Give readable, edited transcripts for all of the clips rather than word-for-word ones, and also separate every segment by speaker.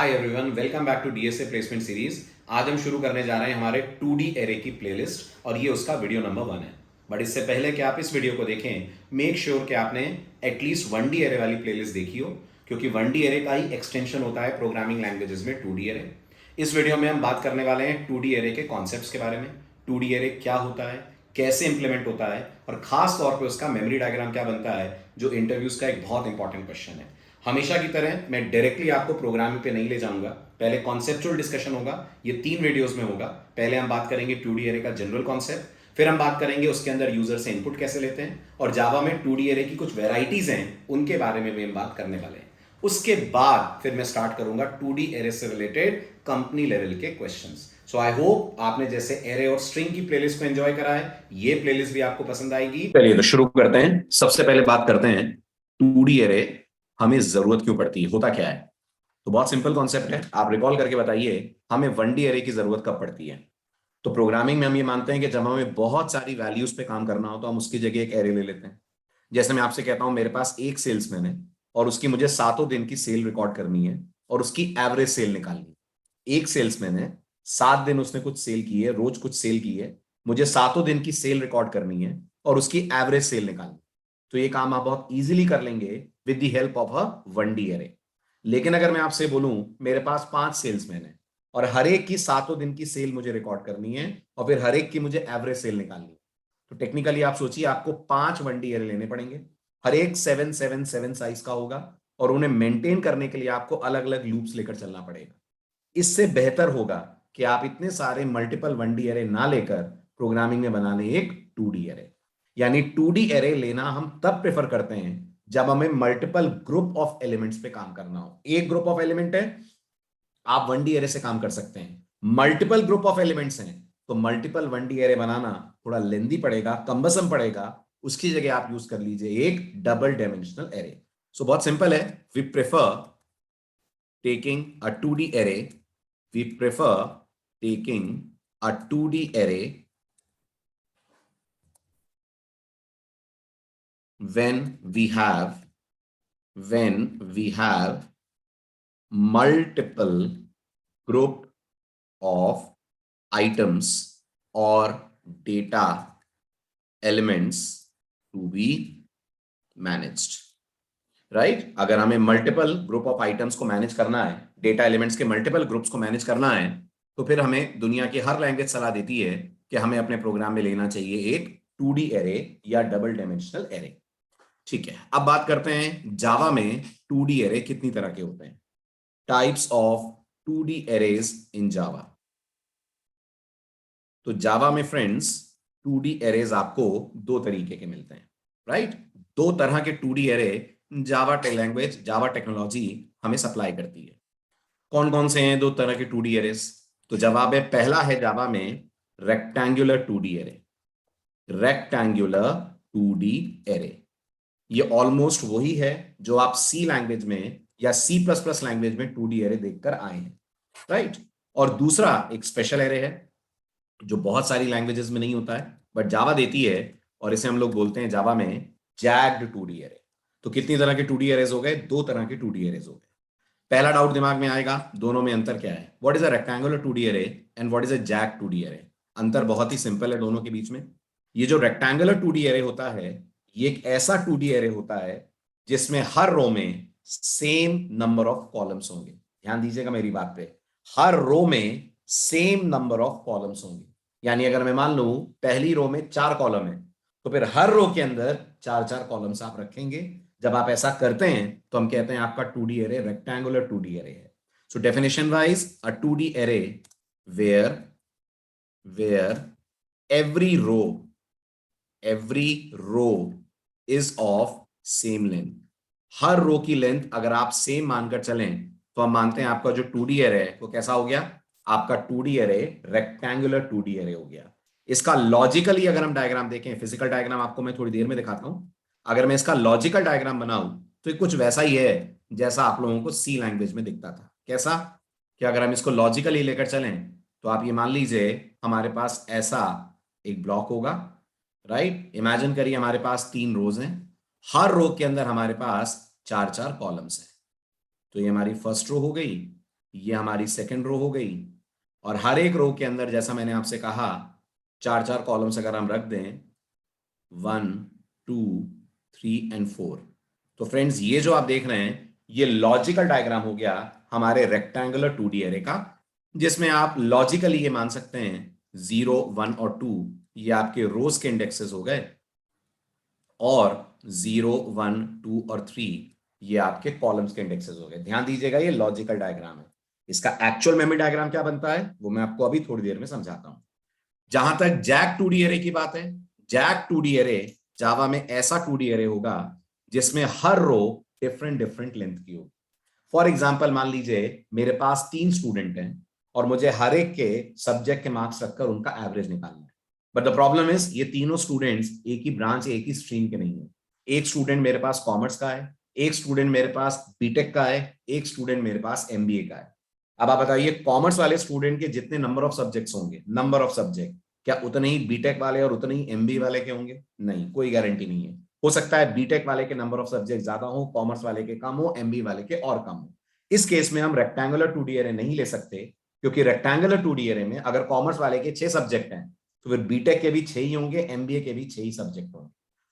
Speaker 1: Hi everyone, welcome back to DSA placement series. आज हम शुरू करने जा रहे हैं हमारे 2D एरे की प्लेलिस्ट और ये उसका वीडियो नंबर 1 है। बट इससे पहले कि आप इस वीडियो को देखें, मेक श्योर कि आपने एटलीस्ट 1D एरे वाली प्लेलिस्ट देखी हो, क्योंकि 1D एरे का ही एक्सटेंशन होता है प्रोग्रामिंग लैंग्वेजेस में 2D एरे। इस वीडियो में हम बात करने वाले हैं 2D एरे के कॉन्सेप्ट्स के बारे में, 2D एरे क्या होता है, कैसे इंप्लीमेंट होता है और खास तौर पे उसका मेमोरी डायग्राम क्या बनता है, जो इंटरव्यूज का एक बहुत इंपॉर्टेंट क्वेश्चन है। हमेशा की तरह मैं डायरेक्टली आपको प्रोग्रामिंग पे नहीं ले जाऊंगा, पहले कॉन्सेप्चुअल डिस्कशन होगा। ये 3 वीडियोस में होगा। पहले हम बात करेंगे 2D एरे का जनरल कॉन्सेप्ट, फिर हम बात करेंगे उसके अंदर यूजर से इनपुट कैसे लेते हैं, और जावा में 2D एरे की कुछ वेराइटीज हैं उनके बारे में भी हम बात करने वाले हैं। उसके बाद फिर मैं स्टार्ट करूंगा 2D एरे से रिलेटेड कंपनी लेवल के क्वेश्चंस। सो आई होप आपने जैसे एरे और स्ट्रिंग की प्लेलिस्ट को एंजॉय करा है, ये प्लेलिस्ट भी आपको पसंद आएगी। चलिए तो शुरू करते हैं। सबसे पहले बात करते हैं 2D एरे हमें जरूरत क्यों पड़ती है, होता क्या है। तो बहुत सिंपल कॉन्सेप्ट है, आप रिकॉल करके बताइए हमें 1D एरे की जरूरत कब पड़ती है। तो प्रोग्रामिंग में हम ये मानते हैं कि जब हमें बहुत सारी वैल्यूज पे काम करना हो तो हम उसकी जगह एक एरे ले लेते हैं। जैसे मैं आपसे कहता हूं मेरे पास एक सेल्समैन है और उसकी मुझे सातों दिन की सेल रिकॉर्ड करनी है और उसकी एवरेज सेल निकालनी है। एक सेल्समैन है, 7 दिन उसने कुछ सेल की है, रोज कुछ सेल की है, मुझे सातों दिन की सेल रिकॉर्ड करनी है और उसकी एवरेज सेल निकालनी है। तो ये काम आप बहुत इजीली कर लेंगे with the help of a 1D array. लेकिन अगर मैं आपसे बोलूं मेरे पास 5 सेल्समैन है और हर एक की सातों दिन की सेल मुझे रिकॉर्ड करनी है और फिर हर एक की मुझे एवरेज सेल निकालनी है, तो टेक्निकली आप सोचिए आपको 5 1D एरे लेने पड़ेंगे। हर एक 7 7 7 साइज का होगा और उन्हें मेंटेन करने के लिए आपको अलग अलग लूप्स लेकर चलना पड़ेगा। इससे बेहतर होगा कि आप इतने सारे मल्टीपल 1D एरे ना लेकर प्रोग्रामिंग में बना लें एक 2D एरे। यानी 2D एरे लेना हम तब प्रेफर करते हैं जब हमें मल्टीपल ग्रुप ऑफ एलिमेंट्स पे काम करना हो। एक ग्रुप ऑफ एलिमेंट है, आप 1D एरे से काम कर सकते हैं। मल्टीपल ग्रुप ऑफ एलिमेंट्स हैं तो मल्टीपल 1D एरे बनाना थोड़ा लेंदी पड़ेगा, कम्बसम पड़ेगा। उसकी जगह आप यूज कर लीजिए एक डबल डायमेंशनल एरे। सो बहुत सिंपल है, we prefer taking a 2D array, we prefer taking a 2D array when we have multiple group of items or data elements to be managed, right. अगर हमें multiple group of items को manage करना है, data elements के multiple groups को manage करना है, तो फिर हमें दुनिया की हर लैंग्वेज सलाह देती है कि हमें अपने प्रोग्राम में लेना चाहिए एक 2D एरे या डबल डायमेंशनल एरे। ठीक है, अब बात करते हैं जावा में 2D एरे कितनी तरह के होते हैं। टाइप्स ऑफ 2D एरेज इन जावा। तो जावा में फ्रेंड्स 2D एरेज आपको दो तरीके के मिलते हैं, राइट। दो तरह के 2D एरे जावा लैंग्वेज, जावा टेक्नोलॉजी हमें सप्लाई करती है। कौन कौन से हैं दो तरह के 2D एरेस? तो जवाब है, पहला है जावा में rectangular 2D array. Rectangular 2D array ये ऑलमोस्ट वही है जो आप सी लैंग्वेज में या C++ लैंग्वेज में 2D एरे देखकर आए हैं, राइट। और दूसरा एक स्पेशल एरे है जो बहुत सारी लैंग्वेजेस में नहीं होता है बट जावा देती है, और इसे हम लोग बोलते हैं जावा में जैग्ड 2D एरे। तो कितनी तरह के 2D एरेज हो गए? दो तरह के 2D एरेज हो गए। पहला डाउट दिमाग में आएगा, दोनों में अंतर क्या है? What is a rectangular 2D array and what is a jagged 2D array? अंतर बहुत ही सिंपल है दोनों के बीच में। ये जो रेक्टेंगुलर 2D एरे होता है, ये एक ऐसा 2D एरे होता है जिसमें हर रो में सेम नंबर ऑफ कॉलम्स होंगे। ध्यान दीजिएगा मेरी बात पे, हर रो में सेम नंबर ऑफ कॉलम्स होंगे। यानी अगर मैं मान लूं पहली रो में 4 कॉलम है, तो फिर हर रो के अंदर 4 4 कॉलम्स आप रखेंगे। जब आप ऐसा करते हैं तो हम कहते हैं आपका 2D array rectangular 2D array है। So definition wise a 2D array where every row is of same length. हर रो की लेंथ अगर आप सेम मानकर चलें तो हम मानते हैं आपका जो 2D एरे है वो कैसा हो गया? आपका 2D array rectangular 2D array हो गया। इसका लॉजिकली अगर हम डायग्राम देखें, फिजिकल डायग्राम आपको मैं थोड़ी देर में दिखाता हूं। अगर मैं इसका लॉजिकल डायग्राम बनाऊं तो ये कुछ वैसा ही है जैसा आप लोगों को सी लैंग्वेज में दिखता था। कैसा? कि अगर हम इसको लॉजिकली लेकर चलें तो आप ये मान लीजिए हमारे पास ऐसा एक ब्लॉक होगा, राइट। इमेजिन करिए हमारे पास 3 रोज हैं, हर रो के अंदर हमारे पास 4 4 कॉलम्स हैं। तो ये हमारी फर्स्ट रो हो गई, ये हमारी सेकेंड रो हो गई, और हर एक रो के अंदर जैसा मैंने आपसे कहा 4-4 कॉलम्स अगर हम रख दें 1, 2, 3 एंड 4, तो फ्रेंड्स ये जो आप देख रहे हैं ये लॉजिकल डायग्राम हो गया हमारे रेक्टेंगुलर 2D एरे का, जिसमें आप लॉजिकली ये मान सकते हैं 0, 1 और 2 ये आपके रोज के इंडेक्सेस हो गए, और 0, 1, 2 और 3 ये आपके कॉलम्स के इंडेक्सेस हो गए। ध्यान दीजिएगा ये लॉजिकल डायग्राम है। इसका एक्चुअल मेमोरी डायग्राम क्या बनता है वो मैं आपको अभी थोड़ी देर में समझाता हूं। जहां तक जैक 2D एरे की बात है, जैक 2D एरे जावा में ऐसा 2D एरे होगा जिसमें हर रो डिफरेंट डिफरेंट लेंथ की होगी। फॉर एग्जाम्पल मान लीजिए मेरे पास 3 स्टूडेंट हैं और मुझे हर एक के सब्जेक्ट के मार्क्स रखकर उनका एवरेज निकालना है। बट द प्रॉब्लम इज ये तीनों स्टूडेंट्स एक ही ब्रांच एक ही स्ट्रीम के नहीं है। एक स्टूडेंट मेरे पास कॉमर्स का है, एक स्टूडेंट मेरे पास बीटेक का है, एक स्टूडेंट मेरे पास एमबीए का है। अब आप बताइए कॉमर्स वाले स्टूडेंट के जितने नंबर ऑफ सब्जेक्ट्स होंगे, नंबर ऑफ सब्जेक्ट, क्या उतने ही बीटेक वाले और उतने ही एमबीए वाले के होंगे? नहीं, कोई गारंटी नहीं है। हो सकता है बीटेक वाले के नंबर ऑफ सब्जेक्ट ज्यादा हो, कॉमर्स वाले के कम हो, एमबीए वाले के और कम हो। इस केस में हम रेक्टेंगुलर 2D एरे नहीं ले सकते, क्योंकि रेक्टेंगुलर 2D एरे में अगर कॉमर्स वाले के 6 सब्जेक्ट हैं तो फिर बीटेक के भी 6 ही होंगे, एमबीए के भी 6 ही सब्जेक्ट होंगे।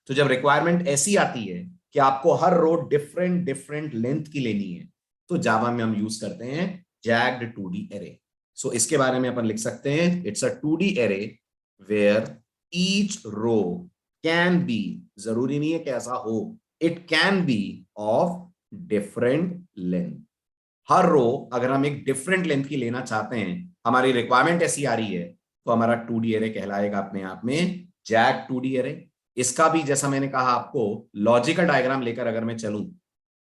Speaker 1: तो जब रिक्वायरमेंट ऐसी आती है कि आपको हर रो डिफरेंट डिफरेंट लेंथ की लेनी है, तो जावा में हम यूज करते हैं जैग्ड 2D एरे। सो इसके बारे में अपन लिख सकते हैं it's a 2D array where each row can be, जरूरी नहीं है कि ऐसा हो, it can be of different length. हर रो अगर हम एक डिफरेंट लेंथ की लेना चाहते हैं, हमारी रिक्वायरमेंट ऐसी आ रही है, तो हमारा 2D एरे कहलाएगा अपने आप में जैक 2D एरे। इसका भी जैसा मैंने कहा आपको लॉजिकल डायग्राम लेकर अगर मैं चलूं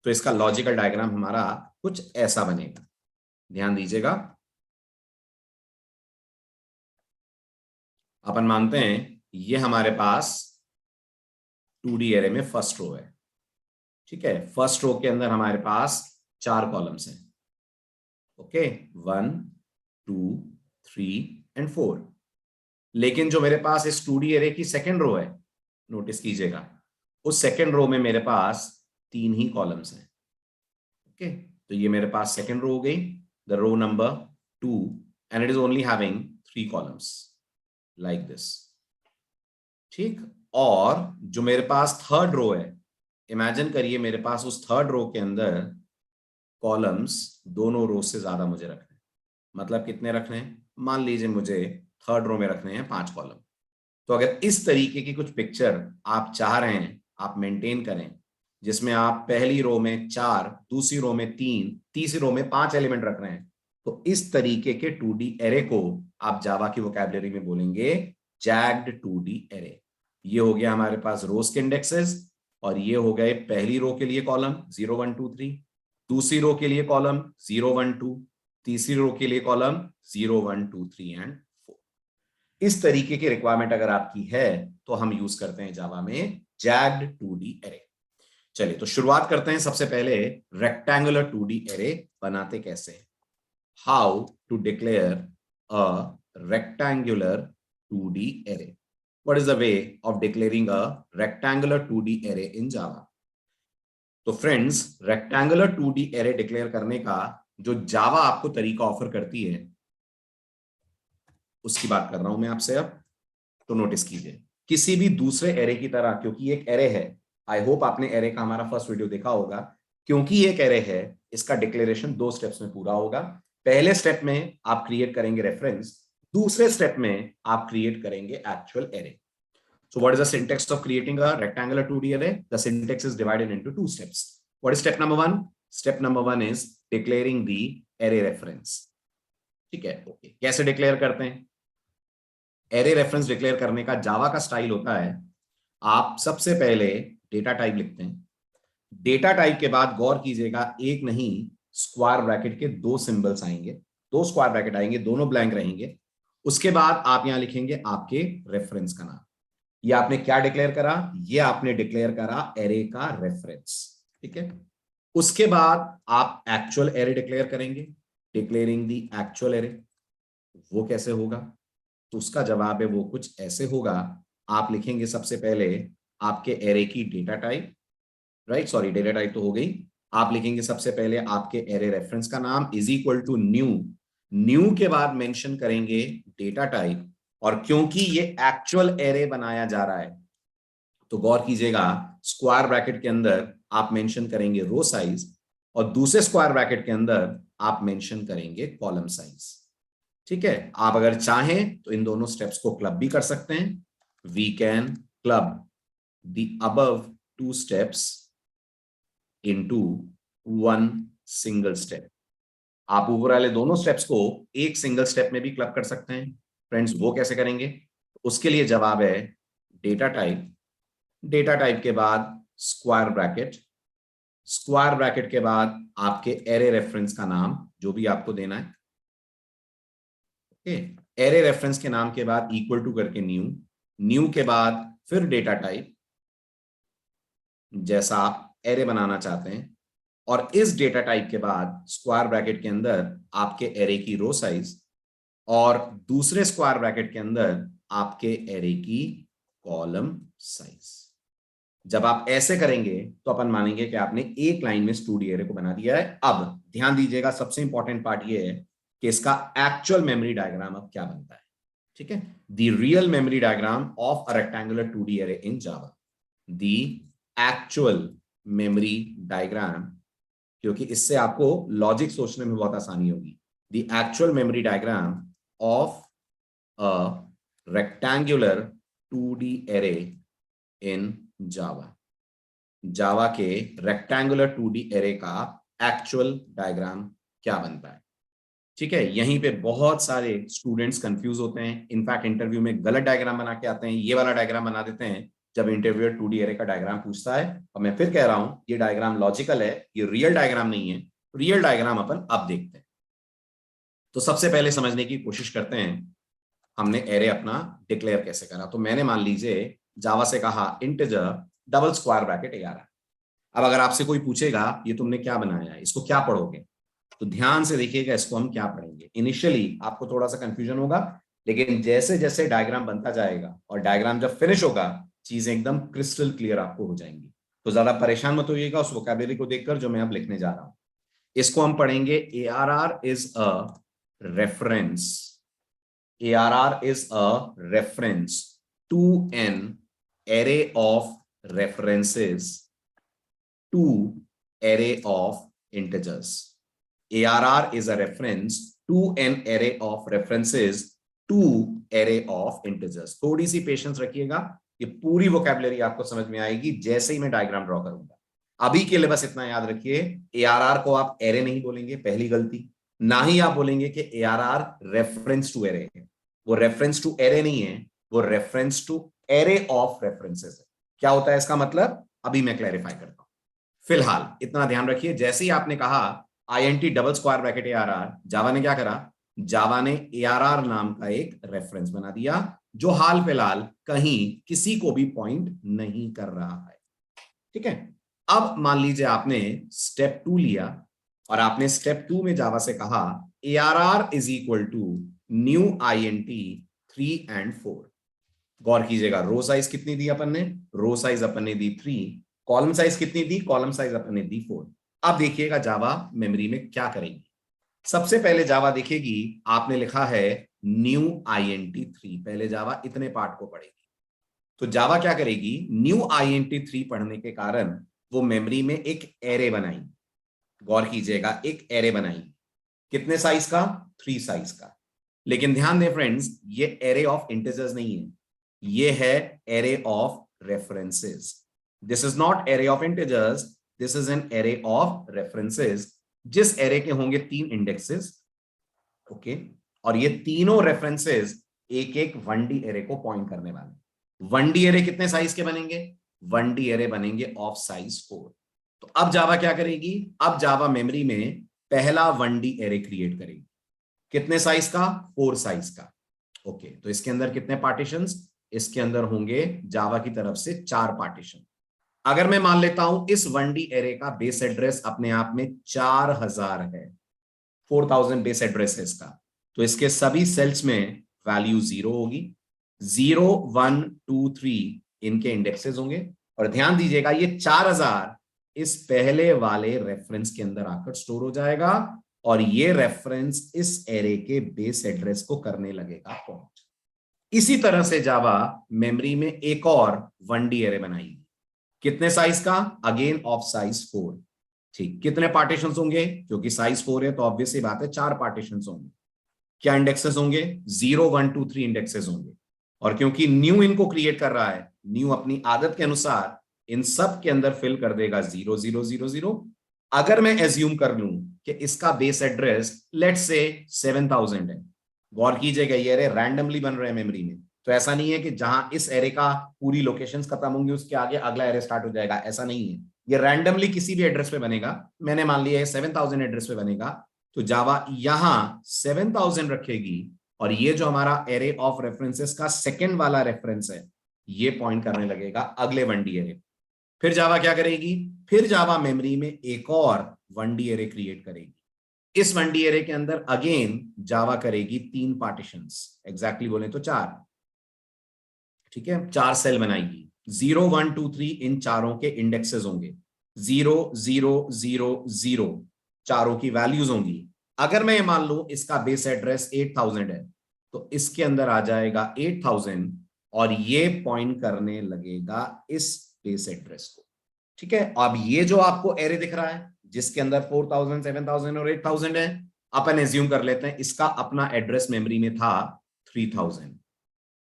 Speaker 1: तो इसका लॉजिकल डायग्राम हमारा कुछ ऐसा बनेगा। ध्यान दीजिएगा, अपन मानते हैं ये हमारे पास 2D एरे में फर्स्ट रो है। ठीक है, फर्स्ट रो के अंदर हमारे पास 4 कॉलम्स हैं। Okay, 1, 2, 3 and 4। लेकिन जो मेरे पास इस 2D एरे की सेकेंड रो है, नोटिस कीजिएगा, उस सेकेंड रो में मेरे पास 3 ही कॉलम्स हैं। ओके, तो ये मेरे पास सेकेंड रो हो गई, the row number 2, and it is only having 3 columns like this. ठीक, और जो मेरे पास थर्ड रो है, इमेजिन करिए मेरे पास उस थर्ड रो के अंदर कॉलम्स दोनों रो से ज्यादा मुझे रखने हैं। मतलब कितने रखने हैं? मान लीजिए मुझे थर्ड रो में रखने हैं 5 कॉलम। तो अगर इस तरीके की कुछ पिक्चर आप चाह रहे हैं आप मेंटेन करें, जिसमें आप पहली रो में 4, दूसरी रो में 3, तीसरी रो में 5 एलिमेंट रख रहे हैं, तो इस तरीके के 2D एरे को आप जावा की वोकैबुलरी में बोलेंगे जैग्ड 2D एरे। ये हो गया हमारे पास रोज के इंडेक्सेस, और ये हो गए पहली रो के लिए कॉलम 0, 1, 2, 3, दूसरी रो के लिए कॉलम 0, 1, 2, तीसरी रो के लिए कॉलम 0, 1, 2, 3 एंड 4। इस तरीके की रिक्वायरमेंट अगर आपकी है तो हम यूज करते हैं जावा में जैग्ड 2D एरे। चलिए तो शुरुआत करते हैं। सबसे पहले रेक्टेंगुलर 2D एरे बनाते कैसे हैं। How to declare a rectangular 2D array. What is the way of declaring a rectangular 2D array in Java? तो friends, rectangular 2D array declare करने का जो जावा आपको तरीका ऑफर करती है उसकी बात कर रहा हूं मैं आपसे अब। तो नोटिस कीजिए, किसी भी दूसरे एरे की तरह, क्योंकि एक एरे है, आई होप आपने एरे का हमारा फर्स्ट वीडियो देखा होगा, क्योंकि एक एरे है इसका डिक्लेरेशन 2 स्टेप्स में पूरा होगा। पहले स्टेप में आप क्रिएट करेंगे रेफरेंस, दूसरे स्टेप में आप क्रिएट करेंगे actual array. So what is the syntax of creating a rectangular 2D array? The syntax is divided into 2 steps. What is step number 1? Step number 1 is declaring the array reference. ठीक है, okay. कैसे declare करते हैं? Array reference declare करने का जावा का style होता है, आप सबसे पहले डेटा टाइप लिखते हैं। डेटा टाइप के बाद गौर कीजिएगा, एक नहीं स्क्वायर ब्रैकेट के 2 सिंबल्स आएंगे, 2 स्क्वायर ब्रैकेट आएंगे, दोनों ब्लैंक रहेंगे। उसके बाद आप यहां लिखेंगे आपके रेफरेंस का नाम। ये आपने क्या डिक्लेयर करा? ये आपने डिक्लेयर करा एरे का रेफरेंस। ठीक है, उसके बाद आप एक्चुअल एरे डिक्लेयर करेंगे, डिक्लेयरिंग द एक्चुअल एरे। वो कैसे होगा? तो उसका जवाब है वो कुछ ऐसे होगा। आप लिखेंगे सबसे पहले आपके एरे की data type, right, sorry data type तो हो गई, आप लिखेंगे सबसे पहले आपके एरे रेफरेंस का नाम is equal to new, new के बाद मेंशन करेंगे डेटा टाइप, और क्योंकि ये एक्चुअल एरे बनाया जा रहा है तो गौर कीजिएगा, स्क्वायर ब्रैकेट के अंदर आप मेंशन करेंगे रो साइज, और दूसरे स्क्वायर ब्रैकेट के अंदर आप मेंशन करेंगे कॉलम साइज। ठीक है, आप अगर चाहें तो इन दोनों स्टेप्स को क्लब भी कर सकते हैं। We can club the above two steps into one single step. आप ऊपर वाले दोनों स्टेप्स को एक सिंगल स्टेप में भी क्लब कर सकते हैं। फ्रेंड्स, वो कैसे करेंगे? उसके लिए जवाब है डेटा टाइप, डेटा टाइप के बाद स्क्वायर ब्रैकेट, स्क्वायर ब्रैकेट के बाद आपके एरे रेफरेंस का नाम जो भी आपको देना है। ओके, एरे रेफरेंस के नाम के बाद इक्वल टू करके न्यू, न्यू के बाद फिर डेटा टाइप जैसा आप एरे बनाना चाहते हैं, और इस डेटा टाइप के बाद स्क्वायर ब्रैकेट के अंदर आपके एरे की रो साइज, और दूसरे स्क्वायर ब्रैकेट के अंदर आपके एरे की कॉलम साइज। जब आप ऐसे करेंगे तो अपन मानेंगे कि आपने एक लाइन में स्टूडियो एरे को बना दिया है। अब ध्यान दीजिएगा, सबसे इंपॉर्टेंट पार्ट ये है कि इसका एक्चुअल मेमोरी डायग्राम अब क्या बनता है। ठीक है, the real memory diagram of a rectangular 2D array in Java, the actual memory diagram, क्योंकि इससे आपको लॉजिक सोचने में बहुत आसानी होगी। The actual memory diagram of a rectangular 2D array in Java, Java के रेक्टेंगुलर 2D एरे का एक्चुअल डायग्राम क्या बनता है। ठीक है, यहीं पे बहुत सारे स्टूडेंट्स कंफ्यूज होते हैं, इनफैक्ट इंटरव्यू में गलत डायग्राम बना के आते हैं, ये वाला डायग्राम बना देते हैं जब इंटरव्यूअर 2D एरे का डायग्राम पूछता है। और मैं फिर कह रहा हूं, ये डायग्राम लॉजिकल है, ये रियल डायग्राम नहीं है। रियल डायग्राम अपन अब देखते हैं। तो सबसे पहले समझने की कोशिश करते हैं हमने एरे अपना डिक्लेयर कैसे करा। तो मैंने मान लीजिए जावा से कहा integer double square bracket ARR। अब अगर आपसे कोई पूछेगा ये तुमने क्या बनाया है, इसको क्या पढ़ोगे, तो ध्यान से देखिएगा इसको हम क्या पढ़ेंगे। इनिशियली आपको थोड़ा सा कंफ्यूजन होगा, लेकिन जैसे जैसे डायग्राम बनता जाएगा और डायग्राम जब फिनिश होगा चीजें एकदम क्रिस्टल क्लियर आपको हो जाएंगी। तो ज्यादा परेशान मत होइएगा उस वोकैबुलरी को देखकर जो मैं अब लिखने जा रहा हूं। इसको हम पढ़ेंगे ARR is a reference, ARR is a reference to an array of references to array of integers. ARR is a reference to an array of references to array of integers. थोड़ी सी पेशेंस रखिएगा, ये पूरी vocabulary आपको समझ में आएगी जैसे ही मैं डायग्राम ड्रॉ करूंगा। अभी के लिए बस इतना याद रखिए, ARR को आप एरे नहीं बोलेंगे, पहली गलती। ना ही आप बोलेंगे कि ARR रेफरेंस टू एरे है, वो रेफरेंस टू एरे नहीं है, वो reference to array of references है। क्या होता है इसका मतलब, अभी मैं क्लैरिफाई करता हूं। फिलहाल इतना ध्यान रखिए, जैसे ही आपने कहा INT double square bracket ARR, जावा ने क्या करा, जावा ने ARR नाम का एक रेफरेंस बना दिया जो हाल फिलहाल कहीं किसी को भी पॉइंट नहीं कर रहा है। ठीक है, अब मान लीजिए आपने स्टेप 2 लिया और आपने स्टेप 2 में जावा से कहा ARR is equal to new INT 3 and 4। गौर कीजिएगा, रो साइज कितनी दी अपन ने, रो साइज अपन ने दी 3, कॉलम साइज कितनी दी, कॉलम साइज अपन ने दी 4। अब देखिएगा जावा मेमोरी में क्या करेगी। सबसे पहले जावा देखेगी आपने लिखा है न्यू INT 3, पहले जावा इतने पार्ट को पढ़ेगी। तो जावा क्या करेगी, न्यू INT 3 पढ़ने के कारण वो मेमोरी में एक एरे बनाई। गौर कीजिएगा, एक एरे बनाई, कितने साइज का, 3 साइज का। लेकिन ध्यान दें फ्रेंड्स, ये एरे ऑफ इंटीजर्स नहीं है, ये है array of references. This is not array of integers, this is an array of references, जिस एरे के होंगे 3 इंडेक्सेस। ओके, और ये तीनों रेफरेंसेस एक एक 1D एरे को पॉइंट करने वाले। 1D एरे कितने साइज के बनेंगे, 1D एरे बनेंगे ऑफ साइज 4। तो अब जावा क्या करेगी, अब जावा मेमोरी में पहला 1D एरे क्रिएट करेगी, कितने साइज का, 4 साइज का। ओके, तो इसके अंदर कितने पार्टीशंस, इसके अंदर होंगे जावा की तरफ से 4 पार्टीशन। अगर मैं मान लेता हूं इस 1D एरे का बेस एड्रेस अपने आप में 4000 है, 4000 बेस एड्रेस है इसका, तो इसके सभी सेल्स में वैल्यू 0 होगी। 0 1 2 3 इनके इंडेक्सेस होंगे। और ध्यान दीजिएगा ये 4000 इस पहले वाले रेफरेंस के अंदर आकर स्टोर हो जाएगा और ये रेफरेंस इस एरे के बेस एड्रेस को करने लगेगा पॉइंट। इसी तरह से जावा मेमोरी में एक और 1D एरे बनाएगी। कितने साइज का? Again of size 4। ठीक, कितने पार्टीशन होंगे? क्योंकि साइज 4 है तो ऑब्वियस सी बात है 4 पार्टीशन होंगे। क्या इंडेक्सेस होंगे? 0 1 2 3 इंडेक्सेस होंगे। और क्योंकि न्यू इनको क्रिएट कर रहा है, न्यू अपनी आदत के अनुसार इन सब के अंदर फिल कर देगा 0 0 0 0। अगर मैं एज्यूम कर लूं कि इसका बेस एड्रेस लेट्स से 7000 है, गौर कीजिएगा ये एरे रैंडमली बन रहे हैं मेमोरी में, तो ऐसा नहीं है कि जहां इस एरे का पूरी लोकेशंस खत्म होंगी उसके आगे अगला एरे स्टार्ट हो जाएगा, ऐसा नहीं है। ये रैंडमली किसी भी एड्रेस पे बनेगा। मैंने मान लिया है 7000 एड्रेस पे बनेगा, तो जावा यहां 7000 रखेगी और ये जो हमारा एरे ऑफ रेफरेंसेस का सेकंड वाला रेफरेंस है ये पॉइंट करने लगेगा अगले 1D एरे। फिर जावा क्या करेगी? फिर जावा मेमोरी में एक और 1D एरे क्रिएट करेगी। इस 1D एरे के अंदर अगेन जावा करेगी 3 पार्टीशंस, एग्जैक्टली बोले तो 4। ठीक है, 4 सेल बनाएगी। 0 1 2 3 इन चारों के इंडेक्सेस होंगे। 0 0 0 0 चारों की वैल्यूज होंगी। अगर मैं मान लूं इसका बेस एड्रेस 8000 है तो इसके अंदर आ जाएगा 8000 और ये पॉइंट करने लगेगा इस बेस एड्रेस को। ठीक है, अब ये जो आपको एरे दिख रहा है जिसके अंदर 4000 7000 और 8000 है, अपन एज्यूम कर लेते हैं इसका अपना एड्रेस मेमोरी में था 3000।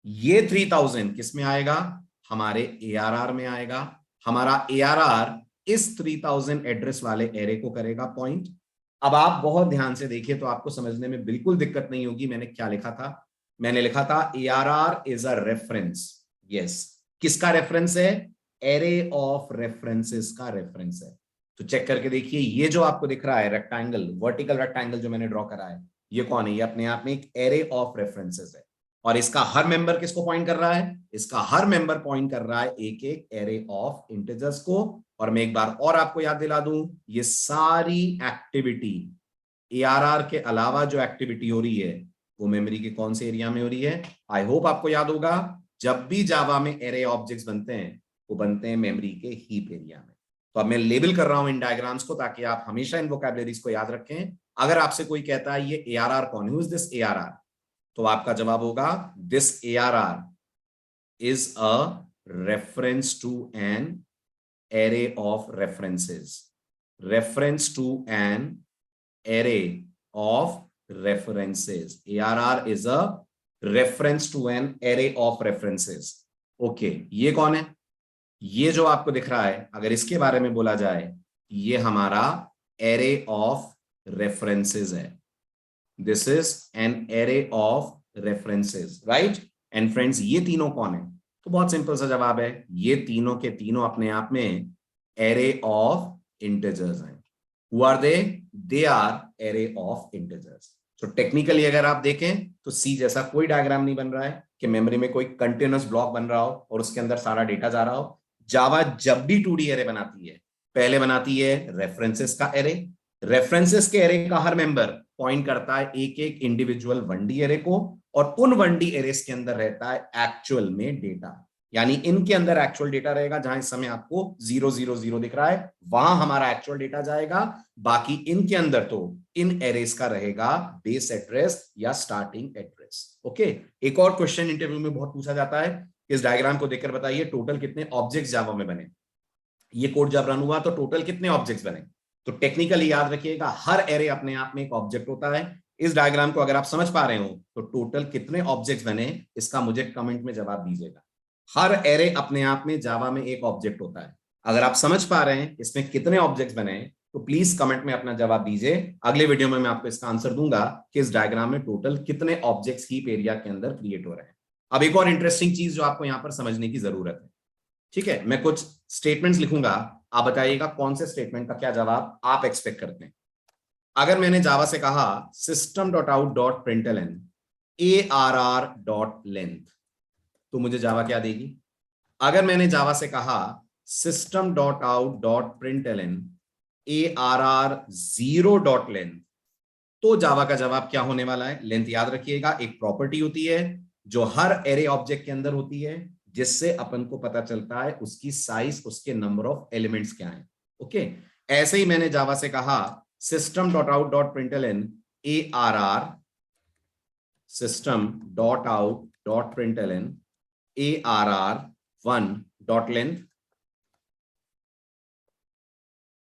Speaker 1: ये 3000 किस में आएगा? हमारे ARR में आएगा। हमारा ARR इस 3000 एड्रेस वाले एरे को करेगा पॉइंट। अब आप बहुत ध्यान से देखिए तो आपको समझने में बिल्कुल दिक्कत नहीं होगी मैंने क्या लिखा था। मैंने लिखा था ARR is a reference. Yes, किसका रेफरेंस है? एरे ऑफ रेफरेंसेस का रेफरेंस है। तो चेक करके देखिए, ये जो आपको दिख रहा है रेक्टेंगल, वर्टिकल रेक्टेंगल जो मैंने ड्रॉ करा है, ये कौन है? ये अपने आप में एक एरे ऑफ रेफरेंसेस है। और इसका हर मेंबर किसको पॉइंट कर रहा है? इसका हर मेंबर पॉइंट कर रहा है एक एक एरे ऑफ इंटीजर्स को। और मैं एक बार और आपको याद दिला दूं, ये सारी एक्टिविटी ARR के अलावा जो एक्टिविटी हो रही है वो मेमोरी के कौन से एरिया में हो रही है? आई होप आपको याद होगा, जब भी जावा में एरे ऑब्जेक्ट्स बनते हैं वो बनते हैं मेमोरी के हीप एरिया में। तो अब मैं लेबल कर रहा हूं इन डायग्राम्स को ताकि आप हमेशा इन वोकैबुलरीज को याद रखें। अगर आपसे कोई कहता है ये ARR कौन है, हु इज दिस ARR, तो आपका जवाब होगा this ARR is a reference to an array of references. Reference to an array of references. ARR is a reference to an array of references. Okay, ये कौन है? ये जो आपको दिख रहा है, अगर इसके बारे में बोला जाए, ये हमारा array of references है। This is an array of references, right? And friends, ये तीनों कौन है? तो बहुत सिंपल सा जवाब है, ये तीनों के तीनों अपने आप में array of integers हैं। Who are they? They are array of integers. So technically अगर आप देखें तो C जैसा कोई डायग्राम नहीं बन रहा है कि मेमोरी में कोई कंटिन्यूअस ब्लॉक बन रहा हो और उसके अंदर सारा डेटा जा रहा हो। जावा जब भी 2D एरे बनाती है, पहले बनाती है रेफरेंसेस का एरे। रेफरेंसेस के एरे का हर मेंबर पॉइंट करता है एक एक इंडिविजुअल 1D एरे को, और उन 1D एरेस के अंदर रहता है एक्चुअल में डेटा। यानी इनके अंदर एक्चुअल डेटा रहेगा, जहां इस समय आपको 0 0 0 दिख रहा है वहां हमारा एक्चुअल डेटा जाएगा। बाकी इनके अंदर तो इन एरेस का रहेगा बेस एड्रेस या स्टार्टिंग एड्रेस। ओके, एक और क्वेश्चन इंटरव्यू में बहुत पूछा जाता है, इस डायग्राम को देखकर बताइए टोटल कितने ऑब्जेक्ट्स जावा में बने। ये कोड जब रन हुआ तो टोटल कितने ऑब्जेक्ट्स बने? तो टेक्निकली याद रखिएगा, हर एरे अपने आप में एक ऑब्जेक्ट होता है। इस डायग्राम को अगर आप समझ पा रहे हो तो टोटल कितने ऑब्जेक्ट्स बने इसका मुझे कमेंट में जवाब दीजिएगा। हर एरे अपने आप में जावा में एक ऑब्जेक्ट होता है। अगर आप समझ पा रहे हैं इसमें कितने ऑब्जेक्ट्स बने तो प्लीज कमेंट में अपना जवाब दीजिए। अगले वीडियो में मैं आपको इसका आंसर दूंगा कि इस डायग्राम में टोटल कितने ऑब्जेक्ट्स हीप एरिया के अंदर क्रिएट हो रहे हैं। अब एक और इंटरेस्टिंग चीज जो आपको यहां पर समझने की जरूरत है। ठीक है, मैं कुछ स्टेटमेंट्स लिखूंगा, आप बताइएगा कौन से स्टेटमेंट का क्या जवाब आप एक्सपेक्ट करते हैं। अगर मैंने जावा से कहा system.out.println ARR.length तो मुझे जावा क्या देगी? अगर मैंने जावा से कहा system.out.println ARR0.length तो जावा का जवाब क्या होने वाला है? लेंथ याद रखिएगा एक प्रॉपर्टी होती है जो हर एरे ऑब्जेक्ट के अंदर होती है, जिससे अपन को पता चलता है उसकी साइज, उसके नंबर ऑफ एलिमेंट्स क्या है। ओके, ऐसे ही मैंने जावा से कहा system dot out dot println ARR, system dot out dot println ARR1 dot length,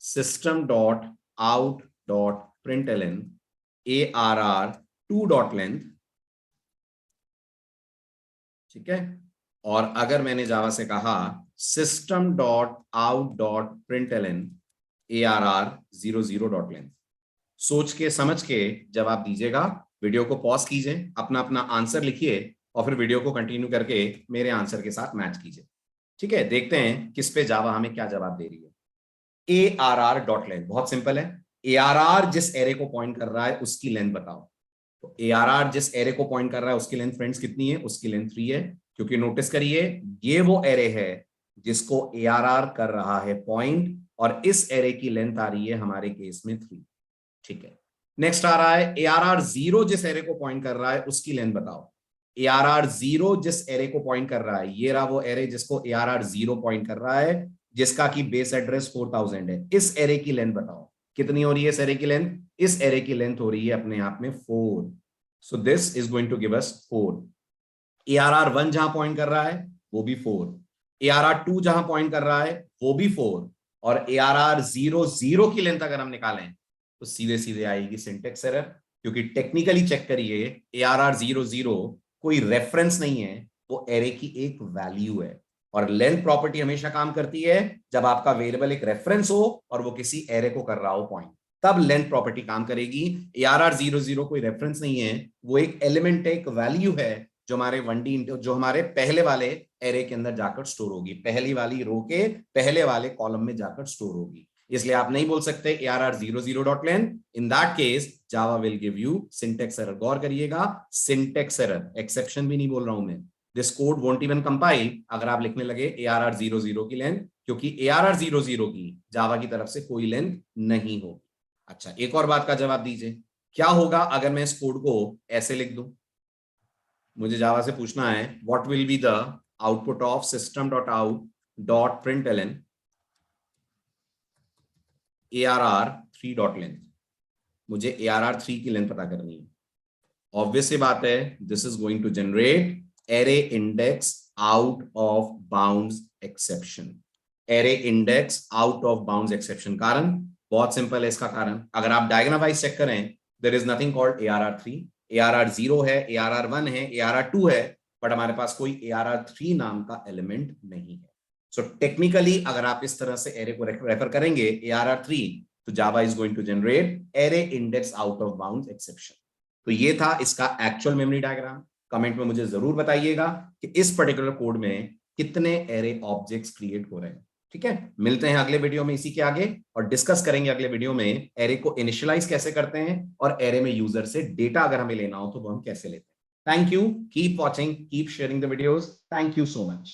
Speaker 1: system dot out dot println ARR2 dot length, ठीक है। और अगर मैंने जावा से कहा system dot out dot println ARR00 dot length, सोच के समझ के जवाब दीजिएगा। वीडियो को पॉज कीजिए, अपना अपना आंसर लिखिए और फिर वीडियो को कंटिन्यू करके मेरे आंसर के साथ मैच कीजिए। ठीक है, देखते हैं किस पे जावा हमें क्या जवाब दे रही है। ARR डॉट लेंथ बहुत सिंपल है। ARR जिस एरे को पॉइंट कर रहा है उसकी लेंथ बताओ। तो ARR जिस एरे को पॉइंट कर रहा है उसकी लेंथ फ्रेंड्स कितनी है? उसकी लेंथ 3 है, क्योंकि नोटिस करिए ये वो एरे है जिसको ARR कर रहा है पॉइंट, और इस एरे की लेंथ आ रही है हमारे केस में 3। ठीक है, नेक्स्ट आ रहा है ARR0 जिस एरे को पॉइंट कर रहा है उसकी लेंथ बताओ। ARR0 जिस एरे को पॉइंट कर रहा है, ये रहा वो एरे जिसको ARR0 पॉइंट कर रहा है, जिसका की बेस एड्रेस 4000 है। इस एरे की लेंथ बताओ कितनी हो रही है? इस एरे की लेंथ, इस एरे की लेंथ हो रही है अपने आप में 4। So this is going to give us 4। ARR1 जहां पॉइंट कर रहा है वो भी 4, ARR2 जहां पॉइंट कर रहा है वो भी 4, और ARR00 की लेंथ अगर हम निकालें तो सीधे सीधे आएगी सिंटेक्स एरर, क्योंकि टेक्निकली चेक करिए ARR00 कोई रेफरेंस नहीं है, वो एरे की एक वैल्यू है। और लेंथ प्रॉपर्टी हमेशा काम करती है जब आपका वेरिएबल एक रेफरेंस हो और वो किसी एरे को कर रहा हो पॉइंट, तब लेंथ प्रॉपर्टी काम करेगी। ARR00 कोई रेफरेंस नहीं है, वो एक एलिमेंट है, एक वैल्यू है जो हमारे 1D जो हमारे पहले वाले एरे के अंदर जाकर स्टोर होगी, पहली वाली रो के पहले वाले कॉलम में जाकर स्टोर होगी। इसलिए आप नहीं बोल सकते ARR00 dot length. In that case Java will give you syntax error. गौर करिएगा, सिंटेक्स एरर, एक्सेप्शन भी नहीं बोल रहा हूं मैं। This code won't even compile अगर आप लिखने लगे ARR00 की लेंथ, क्योंकि ARR00 की जावा की तरफ से कोई लेंथ नहीं होगी। अच्छा, एक और बात का जवाब दीजिए, क्या होगा अगर मैं इस कोड को ऐसे लिख दूं? मुझे जावा से पूछना है what will be the output of system dot out dot println ARR3 dot length. मुझे ARR3 की लेंथ पता करनी है। ऑब्वियस सी बात है, this is going to generate array index out of bounds exception. Array index out of bounds exception. कारण बहुत सिंपल है इसका कारण, अगर आप डायग्राम वाइज चेक करें, there is nothing called ARR3। ARR0 है, ARR1 है, ARR2 है, बट हमारे पास कोई ARR3 नाम का एलिमेंट नहीं है। सो टेक्निकली अगर आप इस तरह से एरे को रेफर करेंगे ARR3, तो Java is going to generate array index out of bounds exception. तो ये था इसका एक्चुअल मेमोरी डायग्राम। कमेंट में मुझे जरूर बताइएगा कि इस पर्टिकुलर कोड में कितने एरे ऑब्जेक्ट्स क्रिएट हो रहे हैं। ठीक है, मिलते हैं अगले वीडियो में इसी के आगे, और डिस्कस करेंगे अगले वीडियो में एरे को इनिशियलाइज कैसे करते हैं, और एरे में यूजर से डेटा अगर हमें लेना हो तो वो हम कैसे लेते हैं। Thank you, keep watching, keep sharing the videos. Thank you so much.